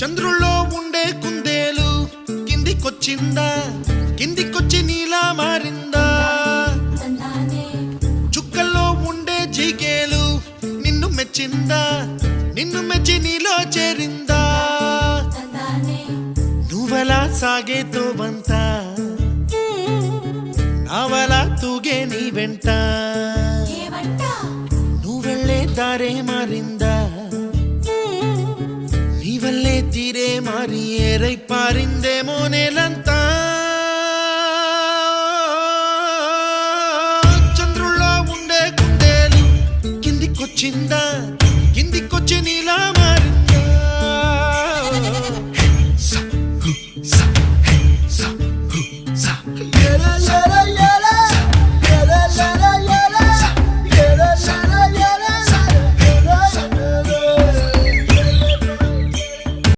చంద్రుల్లో ఉండే కుందేలు కిందికొచ్చిందా, కిందికొచ్చి నీలా మారిందా? చుక్కల్లో ఉండే జిగేలు నిన్ను మెచ్చిందా, నిన్ను మెచ్చి నీలో చేరిందా? నువ్వలా సాగే తోవంత, నావలా తూగే నీ వెంట, నువ్వెళ్ళే దారే మారిందా, నీ వల్లే తీరే మారి ఏరై పారిందేమో నేలంతా.